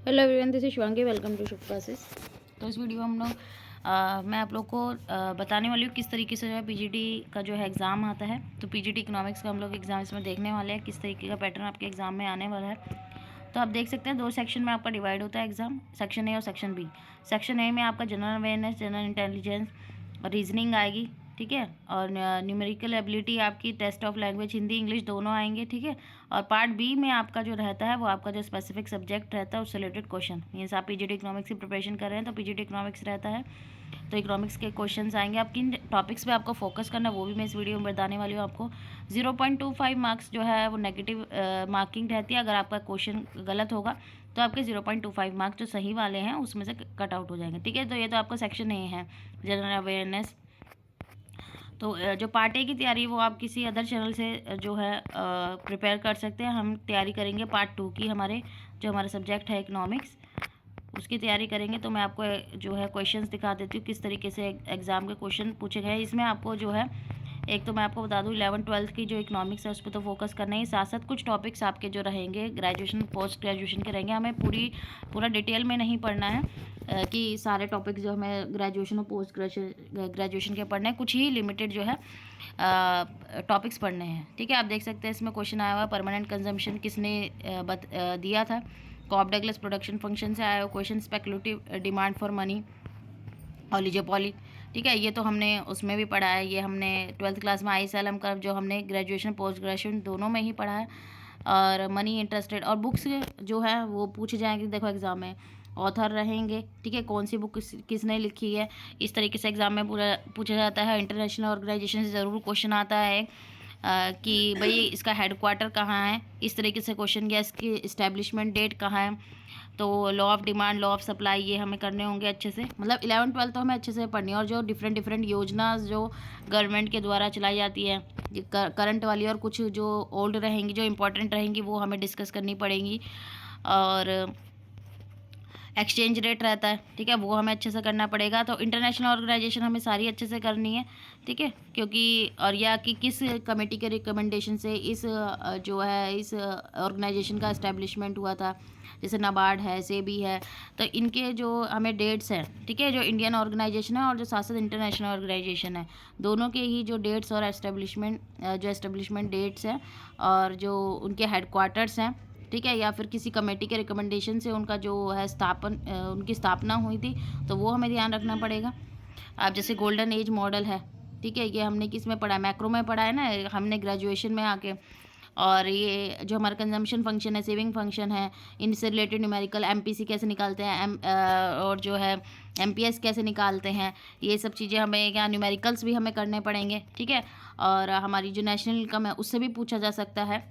Hello everyone, this is Shivangi. Welcome to Shubh classes. तो इस video में हम लोग मैं आप लोग को बताने वाली हूँ किस तरीके से जो है पीजीटी का जो है एग्ज़ाम आता है। तो पीजीटी इकोनॉमिक्स का हम लोग एग्ज़ाम इसमें देखने वाले हैं, किस तरीके का पैटर्न आपके एग्ज़ाम में आने वाला है। तो आप देख सकते हैं 2 सेक्शन में आपका डिवाइड होता है एग्ज़ाम, सेक्शन ए और सेक्शन बी। सेक्शन ए में आपका जनरल अवेयरनेस, जनरल इंटेलिजेंस और रीजनिंग आएगी, ठीक है। और न्यूमेरिकल एबिलिटी आपकी, test of language, Hindi English दोनों आएंगे, ठीक है। और पार्ट बी में आपका जो रहता है वो आपका जो स्पेसिफिक सब्जेक्ट रहता है उससे रिलेटेड क्वेश्चन। मीन्स आप पीजीटी इकोनॉमिक्स की प्रिपरेशन कर रहे हैं तो पीजीटी इकोनॉमिक्स रहता है, तो इकोनॉमिक्स के क्वेश्चंस आएंगे। आप किन टॉपिक्स पे आपको फोकस करना है वो भी मैं इस वीडियो में बताने वाली हूँ आपको। 0.25 मार्क्स जो है वो नेगेटिव मार्किंग रहती है। अगर आपका क्वेश्चन गलत होगा तो आपके 0.25 मार्क्स जो सही वाले हैं उसमें से कट आउट हो जाएंगे, ठीक है। तो ये तो आपका सेक्शन ए है, जनरल अवेयरनेस। तो जो पार्ट ए की तैयारी वो आप किसी अदर चैनल से जो है प्रिपेयर कर सकते हैं। हम तैयारी करेंगे पार्ट 2 की, हमारा सब्जेक्ट है इकोनॉमिक्स, उसकी तैयारी करेंगे। तो मैं आपको जो है क्वेश्चंस दिखा देती हूँ किस तरीके से एग्ज़ाम के क्वेश्चन पूछे गए हैं। इसमें आपको जो है, एक तो मैं आपको बता दूँ 11th-12th की जो इकोनॉमिक्स है उस पर तो फोकस करना ही, साथ साथ कुछ टॉपिक्स आपके जो रहेंगे ग्रेजुएशन पोस्ट ग्रेजुएशन के रहेंगे। हमें पूरा डिटेल में नहीं पढ़ना है कि सारे टॉपिक्स जो हमें ग्रेजुएशन और पोस्ट ग्रेजुएशन के पढ़ने हैं, कुछ ही लिमिटेड जो है टॉपिक्स पढ़ने हैं, ठीक है। आप देख सकते हैं इसमें क्वेश्चन आया हुआ परमानेंट कंजम्पशन किसने दिया था। कॉब डगलस प्रोडक्शन फंक्शन से आया हुआ question. Speculative demand for money, oligopoly, ठीक है। ये तो हमने उसमें भी पढ़ा है, ये हमने 12th क्लास में ISLM का जो हमने ग्रेजुएशन पोस्ट ग्रेजुएशन दोनों में ही पढ़ा है। और मनी इंटरेस्टेड और बुक्स जो है वो पूछे जाएंगे, देखो एग्ज़ाम में ऑथर रहेंगे, ठीक है। कौन सी बुक किसने लिखी है, इस तरीके से एग्ज़ाम में पूरा पूछा जाता है। इंटरनेशनल ऑर्गेनाइजेशन से ज़रूर क्वेश्चन आता है कि भाई इसका हेडक्वार्टर कहाँ है, इस तरीके से क्वेश्चन गया। इसकी इस्टेब्लिशमेंट डेट कहाँ है। तो law of demand, law of supply, ये हमें करने होंगे अच्छे से। मतलब 11th-12th तो हमें अच्छे से पढ़नी है। और जो डिफरेंट डिफरेंट योजना जो गवर्नमेंट के द्वारा चलाई जाती है, करंट वाली और कुछ जो ओल्ड रहेंगी, जो इंपॉर्टेंट रहेंगी वो हमें डिस्कस करनी पड़ेंगी। और एक्सचेंज रेट रहता है, ठीक है, वो हमें अच्छे से करना पड़ेगा। तो इंटरनेशनल ऑर्गेनाइजेशन हमें सारी अच्छे से करनी है, ठीक है। क्योंकि और या कि किस कमेटी के रिकमेंडेशन से इस जो है इस ऑर्गेनाइजेशन का इस्टेब्लिशमेंट हुआ था, जैसे नाबार्ड है, सेबी है। तो इनके जो हमें डेट्स हैं, ठीक है, जो इंडियन ऑर्गेनाइजेशन है और जो साथ साथ इंटरनेशनल ऑर्गेनाइजेशन है, दोनों के ही जो डेट्स और एस्टेब्लिशमेंट डेट्स हैं और जो उनके हेडक्वार्टर्स हैं, ठीक है, या फिर किसी कमेटी के रिकमेंडेशन से उनका जो है उनकी स्थापना हुई थी, तो वो हमें ध्यान रखना पड़ेगा। अब जैसे गोल्डन एज मॉडल है, ठीक है, ये हमने किस में पढ़ा है, मैक्रो में पढ़ा है ना हमने ग्रेजुएशन में आके। और ये जो हमारा कंजम्पशन फंक्शन है, सेविंग फंक्शन है, इनसे रिलेटेड न्यूमेरिकल एमपीसी कैसे निकालते हैं, और जो है एमपीएस कैसे निकालते हैं, ये सब चीज़ें हमें क्या न्यूमेरिकल्स भी हमें करने पड़ेंगे, ठीक है। और हमारी जो नेशनल इनकम है उससे भी पूछा जा सकता है।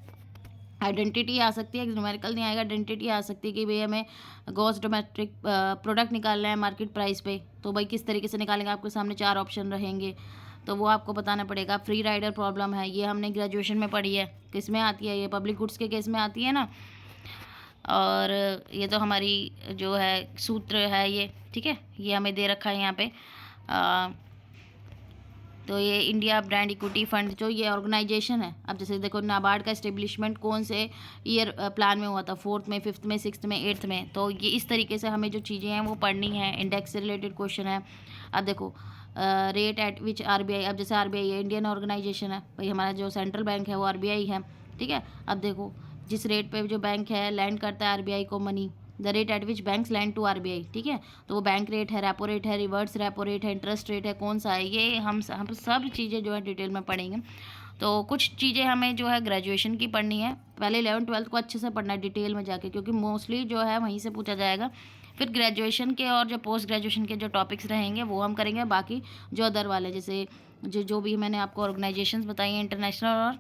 आइडेंटिटी आ सकती है, न्यूमेरिकल नहीं आएगा, आइडेंटिटी आ सकती है कि भाई हमें ग्रॉस डोमेस्टिक प्रोडक्ट निकालना है मार्केट प्राइस पे, तो भाई किस तरीके से निकालेंगे, आपके सामने 4 ऑप्शन रहेंगे, तो वो आपको बताना पड़ेगा। फ्री राइडर प्रॉब्लम है, ये हमने ग्रेजुएशन में पढ़ी है, किस में आती है, ये पब्लिक गुड्स के केस में आती है ना। और ये तो हमारी जो है सूत्र है ये, ठीक है, ये हमें दे रखा है यहाँ पे। तो ये इंडिया ब्रांड इक्विटी फंड जो ये ऑर्गेनाइजेशन है, अब जैसे देखो नाबार्ड का इस्टेब्लिशमेंट कौन से ईयर प्लान में हुआ था, 4th में, 5th में, 6th में, 8th में। तो ये इस तरीके से हमें जो चीज़ें हैं वो पढ़नी है। इंडेक्स से रिलेटेड क्वेश्चन है। अब देखो रेट एट विच आरबीआई, अब जैसे आरबीआई है इंडियन ऑर्गेनाइजेशन है, भाई हमारा जो सेंट्रल बैंक है वो आरबीआई है, ठीक है। अब देखो जिस रेट पे जो बैंक है लैंड करता है आरबीआई को money, the rate at which banks lend to RBI, ठीक है। तो वो बैंक रेट है, रेपो रेट है, रिवर्स रेपो रेट है, इंटरेस्ट रेट है, कौन सा है, ये हम सब चीज़ें जो है डिटेल में पढ़ेंगे। तो कुछ चीज़ें हमें जो है ग्रेजुएशन की पढ़नी है, पहले 11th-12th को अच्छे से पढ़ना है डिटेल में जाके, क्योंकि मोस्टली जो है वहीं से पूछा जाएगा। फिर ग्रेजुएशन के और जो पोस्ट ग्रेजुएशन के जो टॉपिक्स रहेंगे वो हम करेंगे। बाकी जो अदर वाले जैसे जो भी मैंने आपको ऑर्गेनाइजेशंस बताई हैं इंटरनेशनल और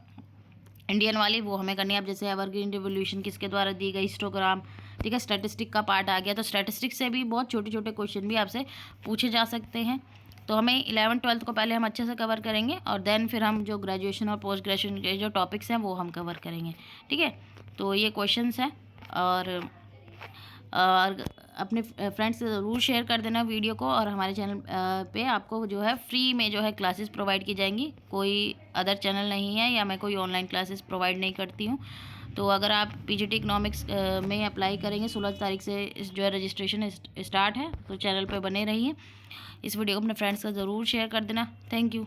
इंडियन वाली, वो हमें करनी है। अब जैसे एवरग्रीन रिवोल्यूशन किसके द्वारा दी गई, हिस्टोग्राम, ठीक है। स्टैटिस्टिक का पार्ट आ गया, तो स्टैटिस्टिक्स से भी बहुत छोटे छोटे क्वेश्चन भी आपसे पूछे जा सकते हैं। तो हमें 11th-12th को पहले हम अच्छे से कवर करेंगे और देन फिर हम जो ग्रेजुएशन और पोस्ट ग्रेजुएशन के जो टॉपिक्स हैं वो हम कवर करेंगे, ठीक है। तो ये क्वेश्चंस हैं। और अपने फ्रेंड्स से ज़रूर शेयर कर देना वीडियो को। और हमारे चैनल पे आपको जो है फ्री में जो है क्लासेस प्रोवाइड की जाएंगी, कोई अदर चैनल नहीं है या मैं कोई ऑनलाइन क्लासेस प्रोवाइड नहीं करती हूँ। तो अगर आप पीजीटी इकोनॉमिक्स में अप्लाई करेंगे 16 तारीख से जो है रजिस्ट्रेशन स्टार्ट है, तो चैनल पर बने रहिए। इस वीडियो को अपने फ्रेंड्स का ज़रूर शेयर कर देना। Thank you.